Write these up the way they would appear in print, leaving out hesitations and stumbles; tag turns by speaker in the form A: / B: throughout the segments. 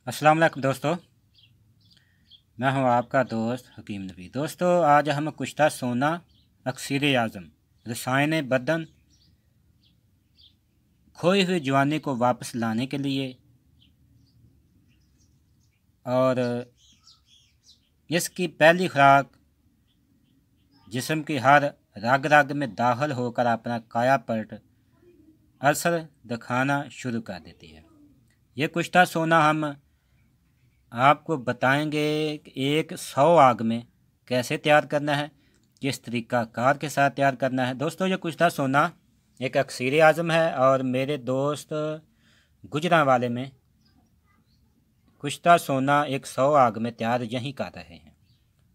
A: अस्सलाम वालेकुम दोस्तों। मैं हूं आपका दोस्त हकीम नबी। दोस्तों, आज हम कुश्ता सोना, अक्सीर आज़म, रसायन बदन, खोई हुई जवानी को वापस लाने के लिए और इसकी पहली खुराक जिस्म की हर रग रग में दाखिल होकर अपना काया पलट असर दिखाना शुरू कर देती है। ये कुश्ता सोना हम आपको बताएंगे कि एक 100 आग में कैसे तैयार करना है, किस तरीका कार के साथ तैयार करना है। दोस्तों, ये कुश्ता सोना एक अक्सीर आज़म है और मेरे दोस्त गुजरांवाले में कुश्ता सोना एक 100 आग में तैयार यहीं कर रहे हैं।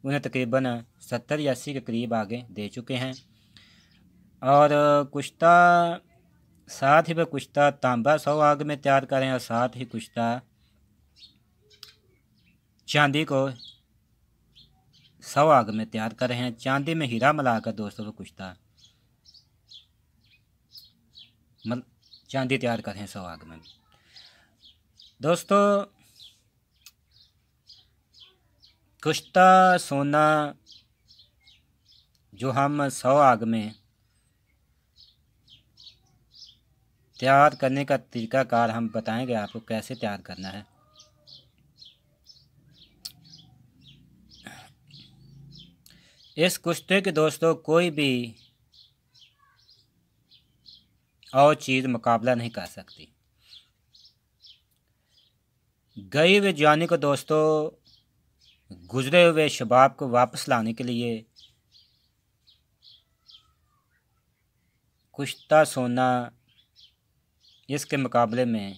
A: उन्हें तकरीबन 70 या 80 के करीब आगे दे चुके हैं। और कुश्ता साथ ही वह कुश्ता तांबा 100 आग में तैयार करें और साथ ही कुश्ता चांदी को 100 आग में तैयार कर रहे हैं। चांदी में हीरा मिलाकर दोस्तों वो कुश्ता चांदी तैयार कर रहे हैं 100 आग में। दोस्तों, कुश्ता सोना जो हम 100 आग में तैयार करने का तरीकाकार हम बताएंगे आपको कैसे तैयार करना है। इस कुश्ते के दोस्तों कोई भी और चीज़ मुकाबला नहीं कर सकती। गई हुए जवानी को दोस्तों, गुजरे हुए शबाब को वापस लाने के लिए कुश्ता सोना इसके मुकाबले में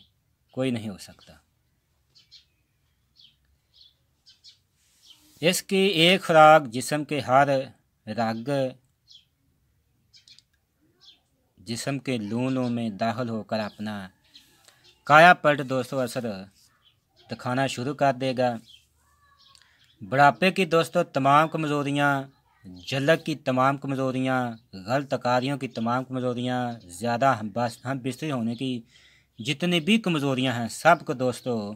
A: कोई नहीं हो सकता। इसकी एक खुराक जिस्म के हर रग, जिस्म के लूनों में दाखिल होकर अपना काया पलट दोस्तों असर दिखाना शुरू कर देगा। बुढ़ापे की दोस्तों तमाम कमज़ोरियाँ, झलक की तमाम कमज़ोरियाँ, गलत कार्यों की तमाम कमज़ोरियाँ, ज़्यादा हम बिस्तरी होने की जितनी भी कमज़ोरियाँ हैं सबको दोस्तों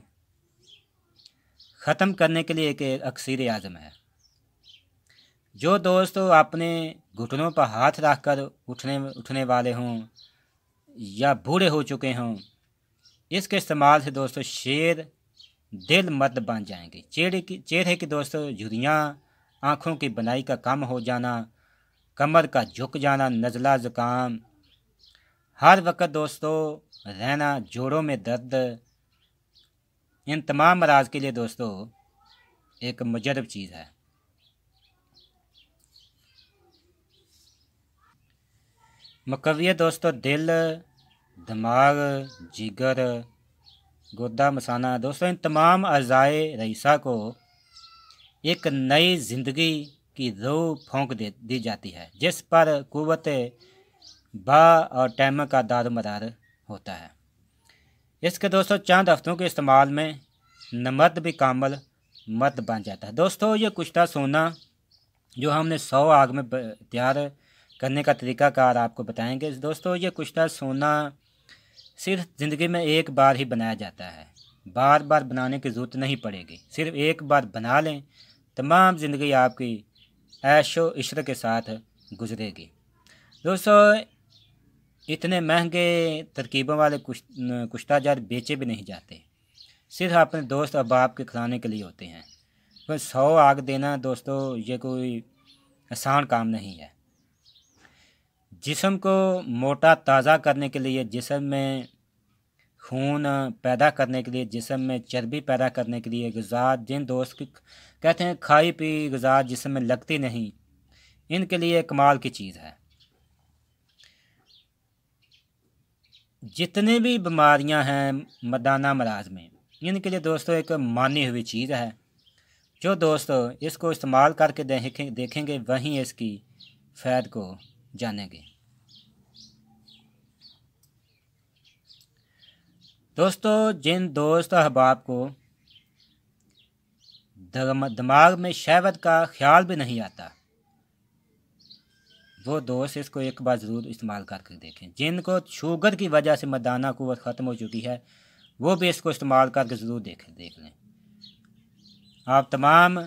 A: ख़त्म करने के लिए एक अक्सीर आज़म है। जो दोस्तों अपने घुटनों पर हाथ रखकर उठने वाले हों या बूढ़े हो चुके हों, इसके इस्तेमाल से दोस्तों शेर दिल मर्द बन जाएंगे। चेहरे की दोस्तों झुर्रियाँ, आँखों की बनाई का कम हो जाना, कमर का झुक जाना, नज़ला ज़ुकाम, हर वक्त दोस्तों रहना, जोड़ों में दर्द, इन तमाम मराज के लिए दोस्तों एक मुजरब चीज़ है। मुकव्वियत दोस्तों दिल, दिमाग, जिगर, गुर्दा मसाना दोस्तों इन तमाम अज़ाए रईसा को एक नई ज़िंदगी की रूह फूंक दी जाती है, जिस पर कुव्वत बा और टैम का दारोमदार होता है। इसके दोस्तों चंद हफ्तों के इस्तेमाल में मर्द भी कामल मर्द बन जाता है। दोस्तों, ये कुश्ता सोना जो हमने 100 आग में तैयार करने का तरीकाकार आपको बताएंगे। दोस्तों, ये कुश्ता सोना सिर्फ ज़िंदगी में एक बार ही बनाया जाता है, बार बार बनाने की ज़रूरत नहीं पड़ेगी। सिर्फ एक बार बना लें, तमाम ज़िंदगी आपकी ऐशो इश्र के साथ गुजरेगी। दोस्तों, इतने महंगे तरकीबों वाले कुश्ता जार बेचे भी नहीं जाते, सिर्फ अपने दोस्त अहबाब के खिलाने के लिए होते हैं। तो 100 आग देना दोस्तों ये कोई आसान काम नहीं है। जिस्म को मोटा ताज़ा करने के लिए, जिस्म में खून पैदा करने के लिए, जिस्म में चर्बी पैदा करने के लिए ग़िज़ा जिन दोस्त की कहते हैं खाई पी ग़िज़ा जिस्म में लगती नहीं, इनके लिए कमाल की चीज़ है। जितनी भी बीमारियां हैं मर्दाना मराज में, इनके लिए दोस्तों एक मानी हुई चीज़ है। जो दोस्तों इसको इस्तेमाल करके देखेंगे वहीं इसकी फ़ायद को जानेंगे। दोस्तों, जिन दोस्त अहबाब को दिमाग में शहवत का ख्याल भी नहीं आता, वो दोस्त इसको एक बार ज़रूर इस्तेमाल करके देखें। जिनको शुगर की वजह से मर्दाना क़ुव्वत ख़त्म हो चुकी है, वो भी इसको इस्तेमाल करके ज़रूर देख लें। आप तमाम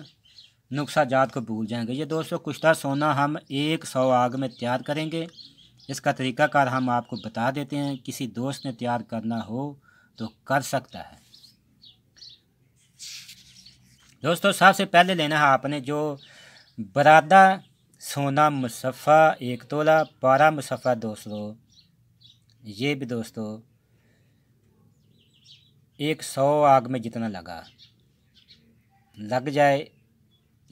A: नुस्खा जात को भूल जाएंगे। ये दोस्तों कुश्ता सोना हम 100 आग में तैयार करेंगे। इसका तरीक़ाकार हम आपको बता देते हैं, किसी दोस्त ने तैयार करना हो तो कर सकता है। दोस्तों सबसे पहले लेना है आपने जो बरादा सोना मुसफ़ा 1 तोला, पारा मुसफ़ा 200, ये भी दोस्तों 100 आग में जितना लग जाए,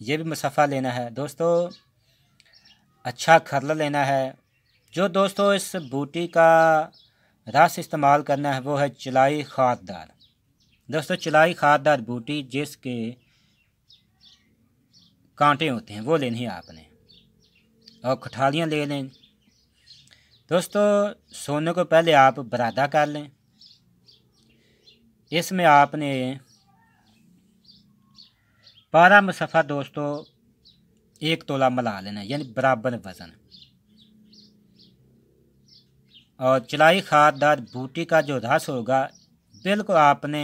A: ये भी मुसफ़ा लेना है। दोस्तों अच्छा खरल लेना है। जो दोस्तों इस बूटी का रस इस्तेमाल करना है वो है चलाई खाददार। दोस्तों चलाई खाददार बूटी जिसके कांटे होते हैं वो लेनी है आपने, और खटालियाँ ले लें। दोस्तों सोने को पहले आप बरादा कर लें। इसमें आपने पारा मुसफ़ा दोस्तों 1 तोला मिला लेना, यानी बराबर वज़न। और चलाई खाददार बूटी का जो रस होगा बिल्कुल आपने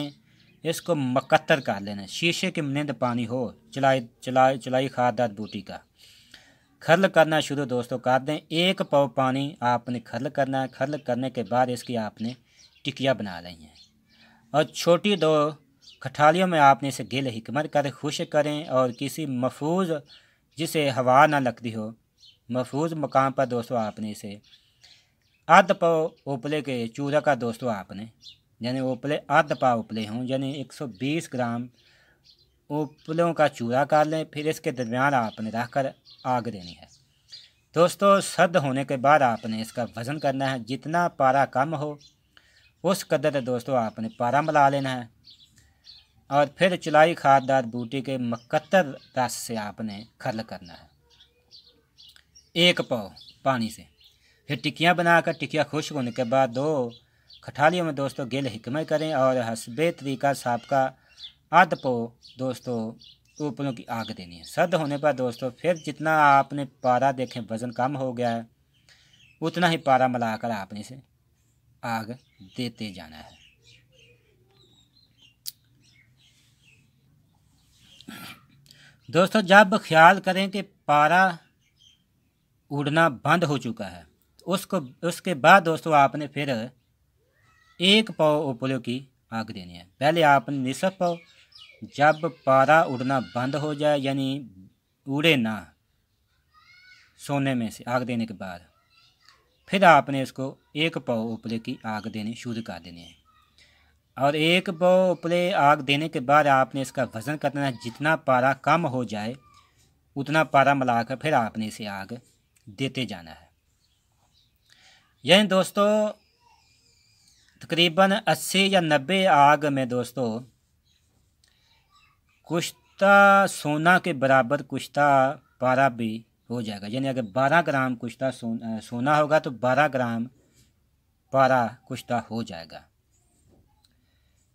A: इसको मकत्तर कर लेना, शीशे की मनिंद पानी हो। चलाई खाददार बूटी का खरल करना शुरू दोस्तों कर दें। 1 पाव पानी आपने खरल करना है। खरल करने के बाद इसकी आपने टिकिया बना लेनी है, और छोटी 2 खटालियों में आपने इसे गिल हिकमत कर खुश्क करें, और किसी महफूज जिसे हवा ना लगती हो, महफूज मकाम पर दोस्तों आपने इसे आध पाव उपले के चूरा का दोस्तों आपने, यानी उपले आध पाव उपले हों, यानी 120 ग्राम उपलों का चूरा कर लें। फिर इसके दरमियान आपने रख कर आग देनी है। दोस्तों सर्द होने के बाद आपने इसका वज़न करना है। जितना पारा कम हो उस कदर दोस्तों आपने पारा मिला लेना है, और फिर चलाई खाददार बूटी के मकत्तर रस से आपने खरल करना है 1 पाव पानी से। फिर टिकियाँ बनाकर टिकिया खुश्क होने के बाद 2 खटालियों में दोस्तों गिल हिकमत करें, और हस्बे तरीका साबका आध पाव दोस्तों उपलों की आग देनी है। सर्द होने पर दोस्तों फिर जितना आपने पारा देखें वज़न कम हो गया है उतना ही पारा मिलाकर आपने इसे आग देते जाना है। दोस्तों जब ख्याल करें कि पारा उड़ना बंद हो चुका है उसके बाद दोस्तों आपने फिर 1 पाव उपलों की आग देनी है। पहले आपने निसफ पाव, जब पारा उड़ना बंद हो जाए यानी उड़े ना सोने में से आग देने के बाद, फिर आपने इसको 1 पाव उपले की आग देनी शुरू कर देनी है। और 1 पाव उपले आग देने के बाद आपने इसका वज़न करना है। जितना पारा कम हो जाए उतना पारा मिलाकर फिर आपने इसे आग देते जाना है। यानी दोस्तों तकरीबन 80 या 90 आग में दोस्तों कुश्ता सोना के बराबर कुश्ता पारा भी हो जाएगा। यानी अगर 12 ग्राम कुश्ता सोना होगा तो 12 ग्राम पारा कुश्ता हो जाएगा।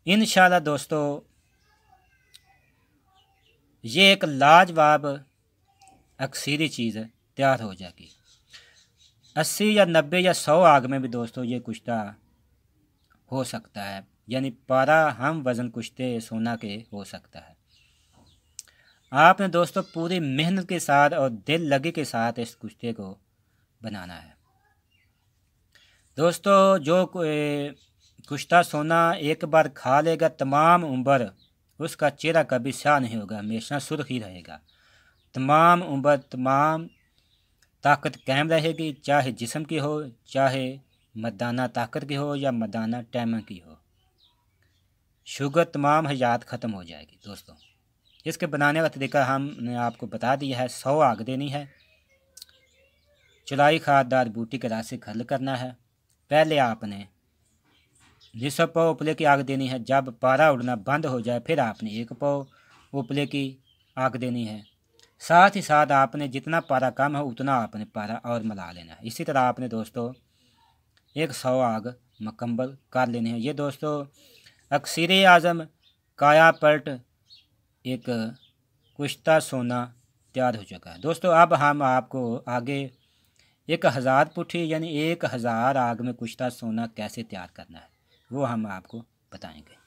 A: इंशाल्लाह दोस्तों ये एक लाजवाब अक्सीरी चीज़ तैयार हो जाएगी। 80 या 90 या 100 आग में भी दोस्तों ये कुश्ता हो सकता है, यानी पारा हम वज़न कुश्ते सोना के हो सकता है। आपने दोस्तों पूरी मेहनत के साथ और दिल लगे के साथ इस कुश्ते को बनाना है। दोस्तों जो कुश्ता सोना एक बार खा लेगा तमाम उम्र उसका चेहरा कभी स्याह नहीं होगा, हमेशा सुर्ख ही रहेगा। तमाम उम्र तमाम ताकत कायम रहेगी, चाहे जिस्म की हो, चाहे मर्दाना ताकत की हो या मर्दाना टैमा की हो। शुगर तमाम हयात ख़त्म हो जाएगी। दोस्तों इसके बनाने का तरीका हमने आपको बता दिया है। 100 आग देनी है, चलाई खाददार बूटी के रस से खरल करना है। पहले आपने निसफ पाव उपले की आग देनी है। जब पारा उड़ना बंद हो जाए फिर आपने 1 पाव उपले की आग देनी है। साथ ही साथ आपने जितना पारा कम है उतना आपने पारा और मिला लेना है। इसी तरह आपने दोस्तों 100 आग मुकम्मल कर लेनी है। ये दोस्तों अक्सीरे आज़म काया पलट एक कुश्ता सोना तैयार हो चुका है। दोस्तों अब हम आपको आगे 1000 पुठी यानी 1000 आग में कुश्ता सोना कैसे तैयार करना है वो हम आपको बताएंगे।